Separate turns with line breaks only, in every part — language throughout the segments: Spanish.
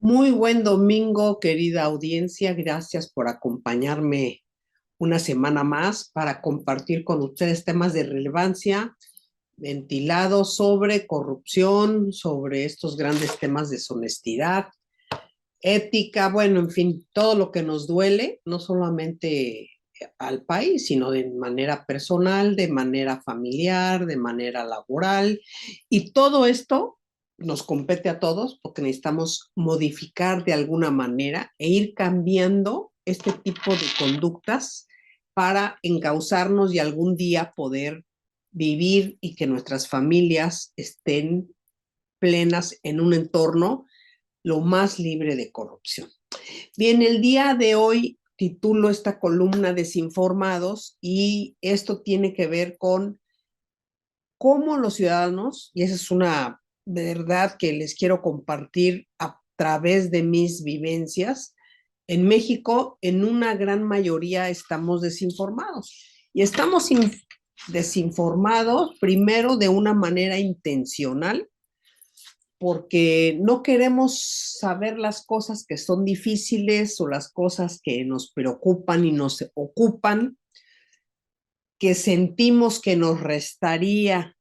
Muy buen domingo, querida audiencia. Gracias por acompañarme una semana más para compartir con ustedes temas de relevancia ventilados sobre corrupción, sobre estos grandes temas de deshonestidad, ética, bueno, en fin, todo lo que nos duele, no solamente al país, sino de manera personal, de manera familiar, de manera laboral. Y todo esto nos compete a todos porque necesitamos modificar de alguna manera e ir cambiando este tipo de conductas para encauzarnos y algún día poder vivir y que nuestras familias estén plenas en un entorno lo más libre de corrupción. Bien, el día de hoy titulo esta columna Desinformados y esto tiene que ver con cómo los ciudadanos, y esa es una verdad que les quiero compartir a través de mis vivencias, en México en una gran mayoría estamos desinformados y estamos desinformados primero de una manera intencional porque no queremos saber las cosas que son difíciles o las cosas que nos preocupan y nos ocupan, que sentimos que nos restaría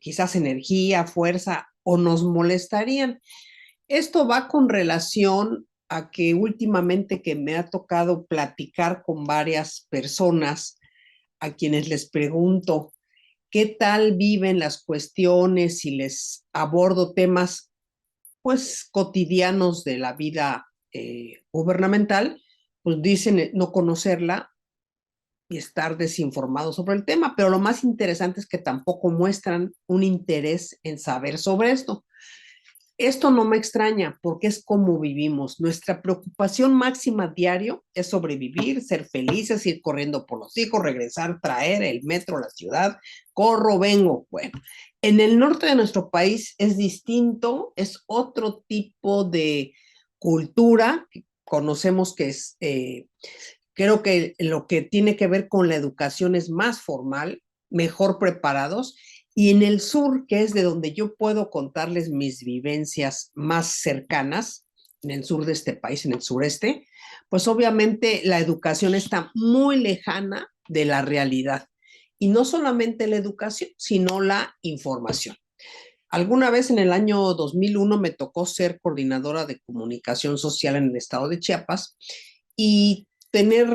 quizás energía, fuerza o nos molestarían. Esto va con relación a que últimamente que me ha tocado platicar con varias personas a quienes les pregunto qué tal viven las cuestiones y les abordo temas pues cotidianos de la vida gubernamental, pues dicen no conocerla y estar desinformados sobre el tema, pero lo más interesante es que tampoco muestran un interés en saber sobre esto. Esto no me extraña porque es como vivimos. Nuestra preocupación máxima diario es sobrevivir, ser felices, ir corriendo por los hijos, regresar, traer el metro a la ciudad, corro, vengo. Bueno, en el norte de nuestro país es distinto, es otro tipo de cultura. Conocemos que es, creo que lo que tiene que ver con la educación es más formal, mejor preparados y en el sur, que es de donde yo puedo contarles mis vivencias más cercanas, en el sur de este país, en el sureste, pues obviamente la educación está muy lejana de la realidad. Y no solamente la educación, sino la información. Alguna vez en el año 2001 me tocó ser coordinadora de comunicación social en el estado de Chiapas y tener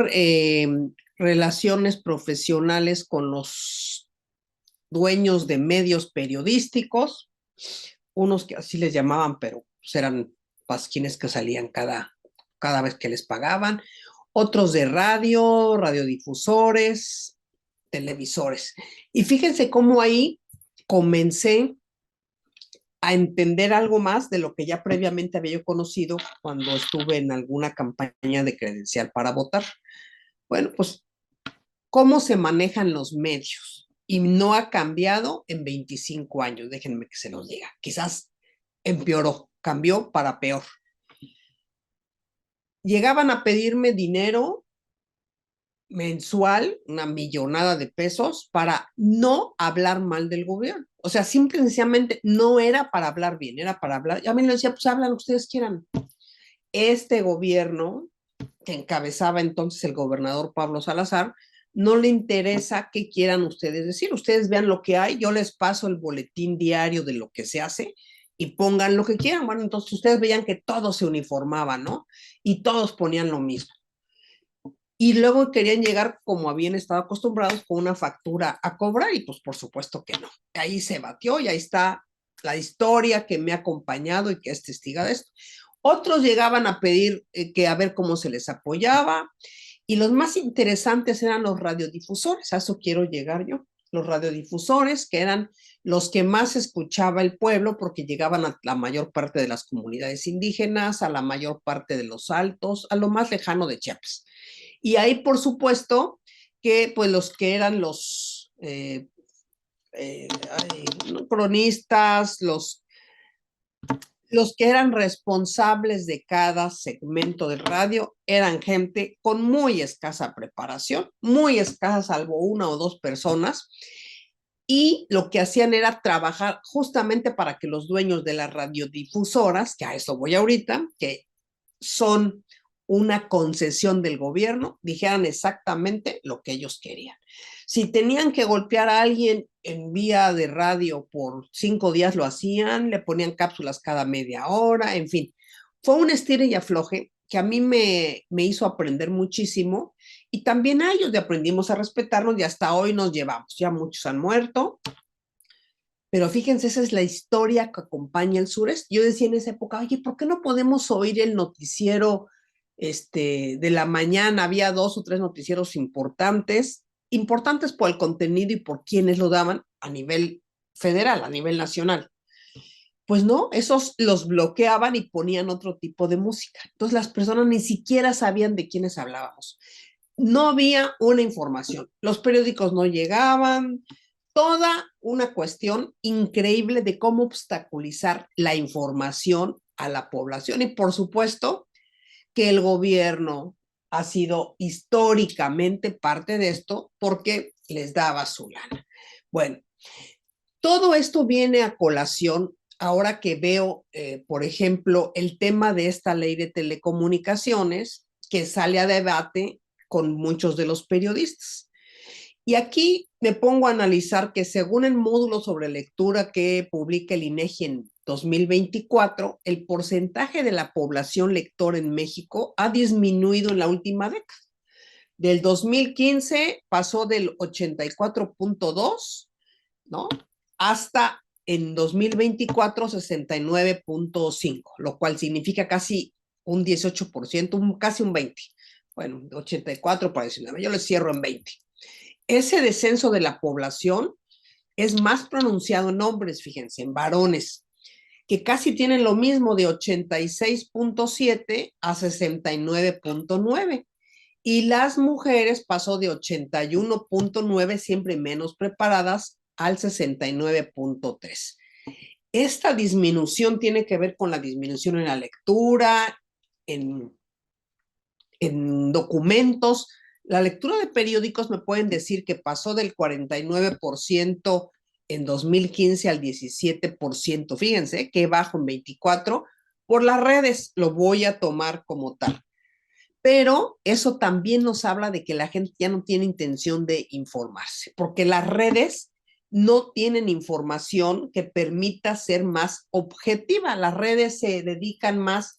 relaciones profesionales con los dueños de medios periodísticos, unos que así les llamaban, pero pues eran pasquines que salían cada vez que les pagaban, otros de radio, radiodifusores, televisores. Y fíjense cómo ahí comencé a entender algo más de lo que ya previamente había yo conocido cuando estuve en alguna campaña de credencial para votar. Bueno, pues cómo se manejan los medios y no ha cambiado en 25 años, déjenme que se los diga. Quizás empeoró, cambió para peor. Llegaban a pedirme dinero mensual, una millonada de pesos, para no hablar mal del gobierno. O sea, simple y sencillamente no era para hablar bien, era para hablar. A mí me decía, pues hablan lo que ustedes quieran. Este gobierno, que encabezaba entonces el gobernador Pablo Salazar, no le interesa qué quieran ustedes decir. Ustedes vean lo que hay, yo les paso el boletín diario de lo que se hace y pongan lo que quieran. Bueno, entonces ustedes veían que todos se uniformaban, ¿no? Y todos ponían lo mismo. Y luego querían llegar como habían estado acostumbrados con una factura a cobrar y pues por supuesto que no. Ahí se batió y ahí está la historia que me ha acompañado y que es testiga de esto. Otros llegaban a pedir que a ver cómo se les apoyaba y los más interesantes eran los radiodifusores, a eso quiero llegar yo. Los radiodifusores que eran los que más escuchaba el pueblo porque llegaban a la mayor parte de las comunidades indígenas, a la mayor parte de los altos, a lo más lejano de Chiapas. Y ahí, por supuesto, que pues los que eran eh, cronistas, los que eran responsables de cada segmento del radio eran gente con muy escasa preparación, muy escasa, salvo una o dos personas, y lo que hacían era trabajar justamente para que los dueños de las radiodifusoras, que a eso voy ahorita, que son una concesión del gobierno, dijeran exactamente lo que ellos querían. Si tenían que golpear a alguien en vía de radio por 5 días, lo hacían, le ponían cápsulas cada media hora, en fin. Fue un estire y afloje que a mí me hizo aprender muchísimo y también a ellos le aprendimos a respetarnos y hasta hoy nos llevamos. Ya muchos han muerto, pero fíjense, esa es la historia que acompaña el sureste. Yo decía en esa época, oye, ¿por qué no podemos oír el noticiero de la mañana? Había 2 o 3 noticieros importantes, importantes por el contenido y por quienes lo daban a nivel federal, a nivel nacional. Pues no, esos los bloqueaban y ponían otro tipo de música. Entonces las personas ni siquiera sabían de quiénes hablábamos. No había una información. Los periódicos no llegaban, toda una cuestión increíble de cómo obstaculizar la información a la población. Y por supuesto que el gobierno ha sido históricamente parte de esto porque les daba su lana. Bueno, todo esto viene a colación ahora que veo, por ejemplo, el tema de esta ley de telecomunicaciones que sale a debate con muchos de los periodistas. Y aquí me pongo a analizar que según el módulo sobre lectura que publica el INEGI en 2024, el porcentaje de la población lectora en México ha disminuido en la última década. Del 2015 pasó del 84.2, ¿no? Hasta en 2024 69.5, lo cual significa casi un 18%, casi un 20%. Bueno, 84 para 19, yo le cierro en 20. Ese descenso de la población es más pronunciado en hombres, fíjense, en varones, que casi tienen lo mismo de 86.7 a 69.9. Y las mujeres pasó de 81.9, siempre menos preparadas, al 69.3. Esta disminución tiene que ver con la disminución en la lectura, en, en documentos. La lectura de periódicos me pueden decir que pasó del 49% en 2015 al 17%. Fíjense que bajo en 24 por las redes, lo voy a tomar como tal. Pero eso también nos habla de que la gente ya no tiene intención de informarse, porque las redes no tienen información que permita ser más objetiva. Las redes se dedican más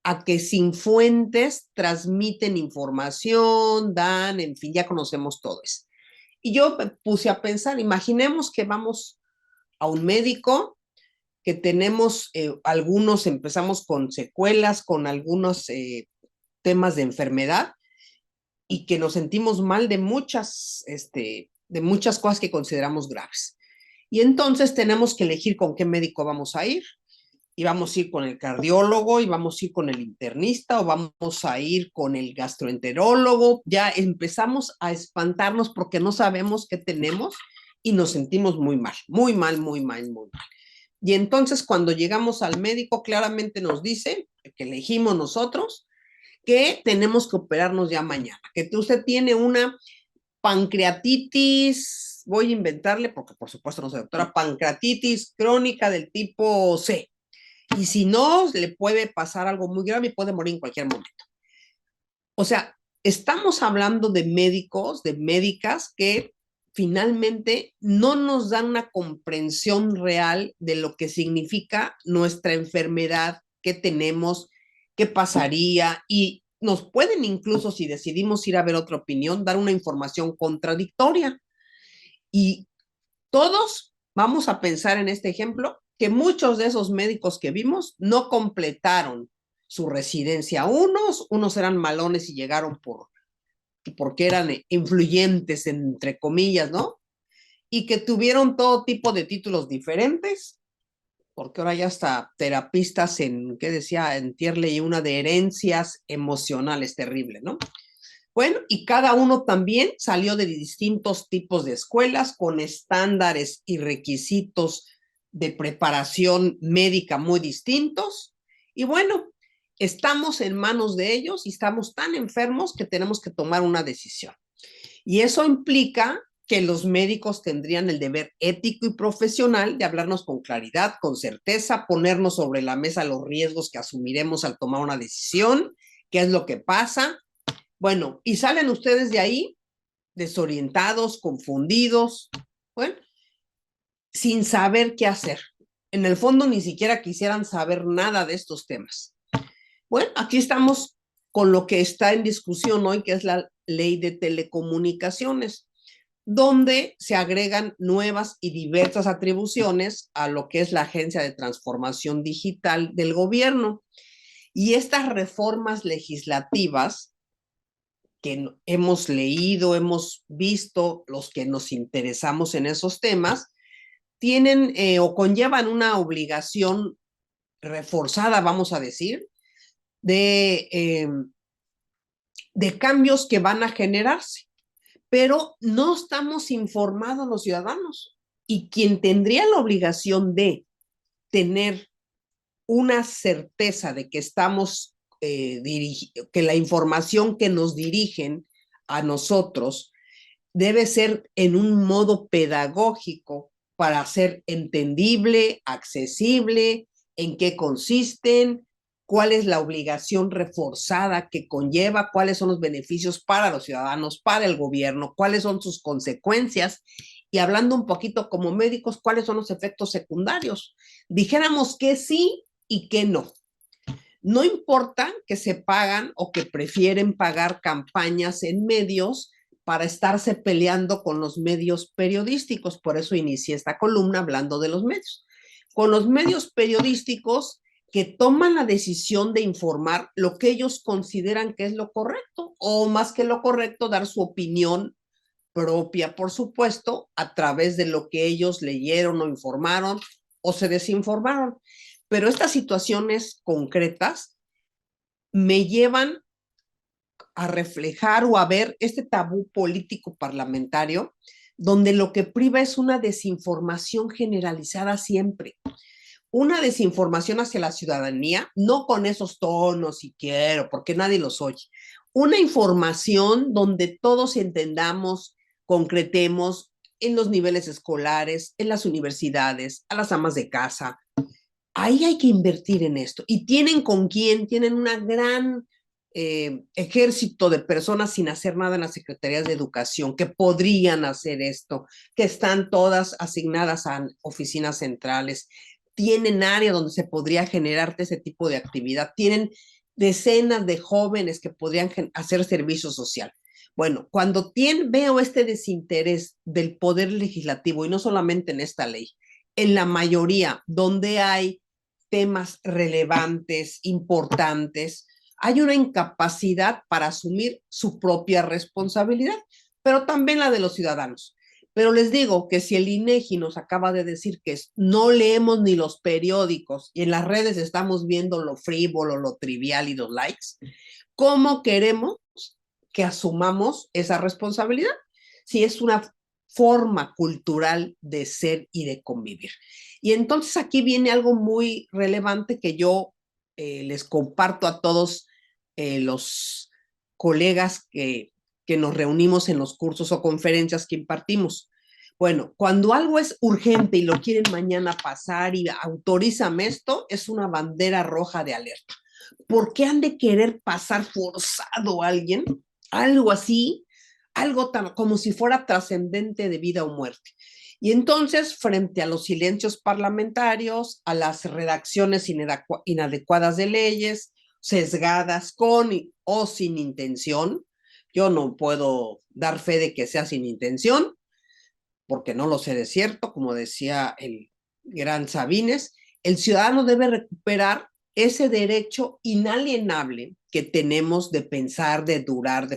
a que sin fuentes transmiten información, dan, en fin, ya conocemos todo eso. Y yo me puse a pensar, imaginemos que vamos a un médico, que tenemos algunos, empezamos con secuelas, con algunos temas de enfermedad, y que nos sentimos mal de muchas cosas que consideramos graves. Y entonces tenemos que elegir con qué médico vamos a ir. Y vamos a ir con el cardiólogo, y vamos a ir con el internista, o vamos a ir con el gastroenterólogo. Ya empezamos a espantarnos porque no sabemos qué tenemos y nos sentimos muy mal, muy mal, muy mal, muy mal. Y entonces cuando llegamos al médico, claramente nos dice, que elegimos nosotros, que tenemos que operarnos ya mañana, que usted tiene una pancreatitis, voy a inventarle, porque por supuesto no soy doctora, pancreatitis crónica del tipo C. Y si no, le puede pasar algo muy grave y puede morir en cualquier momento. O sea, estamos hablando de médicos, de médicas que finalmente no nos dan una comprensión real de lo que significa nuestra enfermedad, qué tenemos, qué pasaría, y nos pueden incluso, si decidimos ir a ver otra opinión, dar una información contradictoria. Y todos vamos a pensar en este ejemplo que muchos de esos médicos que vimos no completaron su residencia. Unos eran malones y llegaron porque eran influyentes, entre comillas, ¿no? Y que tuvieron todo tipo de títulos diferentes, porque ahora ya está terapistas en, ¿qué decía? En Tier y una de herencias emocionales, terrible, ¿no? Bueno, y cada uno también salió de distintos tipos de escuelas con estándares y requisitos de preparación médica muy distintos. Y bueno, estamos en manos de ellos y estamos tan enfermos que tenemos que tomar una decisión. Y eso implica que los médicos tendrían el deber ético y profesional de hablarnos con claridad, con certeza, ponernos sobre la mesa los riesgos que asumiremos al tomar una decisión, qué es lo que pasa. Bueno, y salen ustedes de ahí desorientados, confundidos, bueno, sin saber qué hacer. En el fondo ni siquiera quisieran saber nada de estos temas. Bueno, aquí estamos con lo que está en discusión hoy, que es la ley de telecomunicaciones, donde se agregan nuevas y diversas atribuciones a lo que es la Agencia de Transformación Digital del gobierno. Y estas reformas legislativas que hemos leído, hemos visto, los que nos interesamos en esos temas, tienen o conllevan una obligación reforzada, vamos a decir, de, de cambios que van a generarse, pero no estamos informados los ciudadanos. Y quien tendría la obligación de tener una certeza de que estamos, que la información que nos dirigen a nosotros debe ser en un modo pedagógico para ser entendible, accesible, en qué consisten, cuál es la obligación reforzada que conlleva, cuáles son los beneficios para los ciudadanos, para el gobierno, cuáles son sus consecuencias y hablando un poquito como médicos, cuáles son los efectos secundarios. Dijéramos que sí y que no. No importa que se pagan o que prefieren pagar campañas en medios para estarse peleando con los medios periodísticos. Por eso inicié esta columna hablando de los medios. Con los medios periodísticos que toman la decisión de informar lo que ellos consideran que es lo correcto, o más que lo correcto, dar su opinión propia, por supuesto, a través de lo que ellos leyeron o informaron o se desinformaron. Pero estas situaciones concretas me llevan a reflejar o a ver este tabú político parlamentario, donde lo que priva es una desinformación generalizada siempre. Una desinformación hacia la ciudadanía, no con esos tonos si quiero, porque nadie los oye. Una información donde todos entendamos, concretemos en los niveles escolares, en las universidades, a las amas de casa. Ahí hay que invertir en esto. Y tienen con quién, tienen una gran ejército de personas sin hacer nada en las secretarías de educación que podrían hacer esto, que están todas asignadas a oficinas centrales, tienen área donde se podría generar ese tipo de actividad, tienen decenas de jóvenes que podrían hacer servicio social. Bueno, cuando veo este desinterés del poder legislativo, y no solamente en esta ley, en la mayoría, donde hay temas relevantes, importantes, hay una incapacidad para asumir su propia responsabilidad, pero también la de los ciudadanos. Pero les digo que si el INEGI nos acaba de decir que no leemos ni los periódicos y en las redes estamos viendo lo frívolo, lo trivial y los likes, ¿cómo queremos que asumamos esa responsabilidad? Si es una forma cultural de ser y de convivir. Y entonces aquí viene algo muy relevante que yo les comparto a todos los colegas que nos reunimos en los cursos o conferencias que impartimos. Bueno, cuando algo es urgente y lo quieren mañana pasar y autorízame esto, es una bandera roja de alerta. ¿Por qué han de querer pasar forzado a alguien? Algo así, algo tan como si fuera trascendente de vida o muerte. Y entonces, frente a los silencios parlamentarios, a las redacciones inadecuadas de leyes, sesgadas con o sin intención, yo no puedo dar fe de que sea sin intención, porque no lo sé de cierto, como decía el gran Sabines, el ciudadano debe recuperar ese derecho inalienable que tenemos de pensar, de dudar,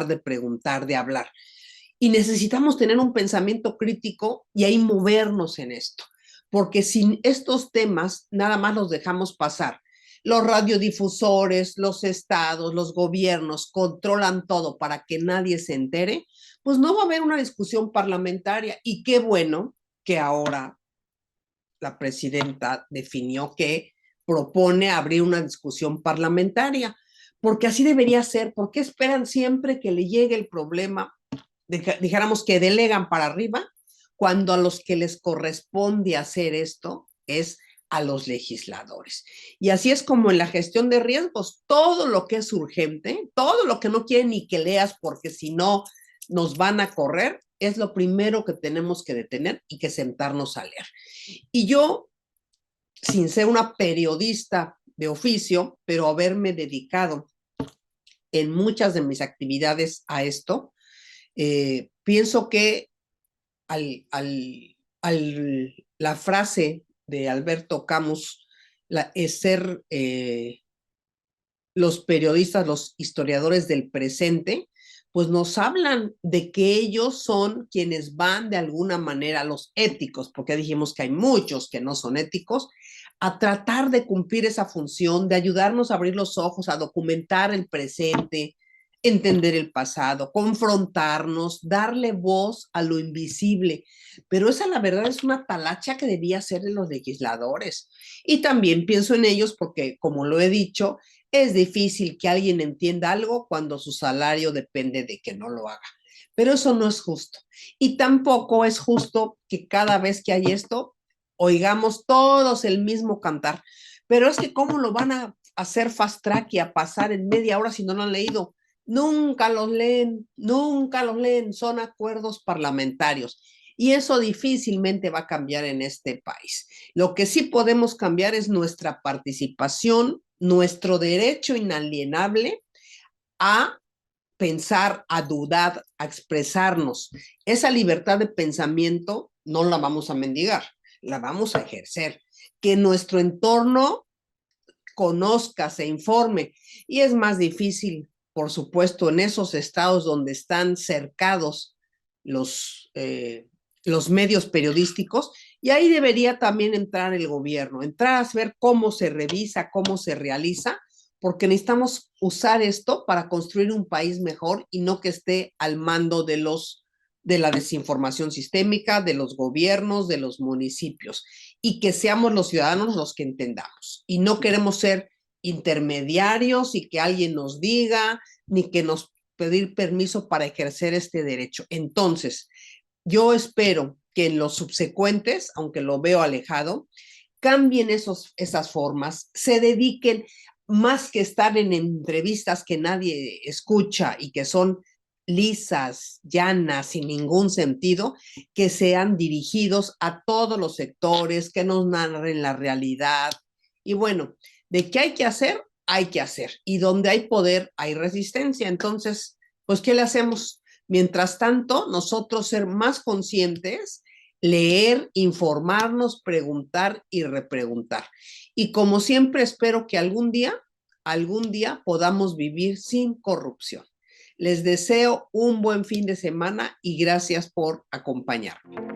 de preguntar, de hablar. Y necesitamos tener un pensamiento crítico y ahí movernos en esto, porque sin estos temas nada más los dejamos pasar. Los radiodifusores, los estados, los gobiernos controlan todo para que nadie se entere, pues no va a haber una discusión parlamentaria. Y qué bueno que ahora la presidenta definió que propone abrir una discusión parlamentaria, porque así debería ser. ¿Por qué esperan siempre que le llegue el problema dijéramos que delegan para arriba, cuando a los que les corresponde hacer esto es a los legisladores. Y así es como en la gestión de riesgos, todo lo que es urgente, todo lo que no quieren ni que leas porque si no nos van a correr, es lo primero que tenemos que detener y que sentarnos a leer. Y yo, sin ser una periodista de oficio, pero haberme dedicado en muchas de mis actividades a esto, pienso que la frase de Alberto Camus es ser los periodistas, los historiadores del presente, pues nos hablan de que ellos son quienes van de alguna manera, los éticos, porque dijimos que hay muchos que no son éticos, a tratar de cumplir esa función, de ayudarnos a abrir los ojos, a documentar el presente, entender el pasado, confrontarnos, darle voz a lo invisible. Pero esa, la verdad, es una talacha que debía ser de los legisladores. Y también pienso en ellos porque, como lo he dicho, es difícil que alguien entienda algo cuando su salario depende de que no lo haga. Pero eso no es justo. Y tampoco es justo que cada vez que hay esto, oigamos todos el mismo cantar. Pero es que ¿cómo lo van a hacer fast track y a pasar en media hora si no lo han leído? Nunca los leen, nunca los leen. Son acuerdos parlamentarios. Y eso difícilmente va a cambiar en este país. Lo que sí podemos cambiar es nuestra participación, nuestro derecho inalienable a pensar, a dudar, a expresarnos. Esa libertad de pensamiento no la vamos a mendigar, la vamos a ejercer. Que nuestro entorno conozca, se informe. Y es más difícil, por supuesto, en esos estados donde están cercados los medios periodísticos, y ahí debería también entrar el gobierno, entrar a ver cómo se revisa, cómo se realiza, porque necesitamos usar esto para construir un país mejor y no que esté al mando de la desinformación sistémica, de los gobiernos, de los municipios, y que seamos los ciudadanos los que entendamos. Y no queremos ser intermediarios y que alguien nos diga, ni que nos pedir permiso para ejercer este derecho. Entonces, yo espero que en los subsecuentes, aunque lo veo alejado, cambien esas formas, se dediquen más que estar en entrevistas que nadie escucha y que son lisas, llanas, sin ningún sentido, que sean dirigidos a todos los sectores, que nos narren la realidad. Y bueno, de qué hay que hacer, hay que hacer. Y donde hay poder, hay resistencia. Entonces, pues, ¿qué le hacemos? Mientras tanto, nosotros ser más conscientes, leer, informarnos, preguntar y repreguntar. Y como siempre, espero que algún día podamos vivir sin corrupción. Les deseo un buen fin de semana y gracias por acompañarme.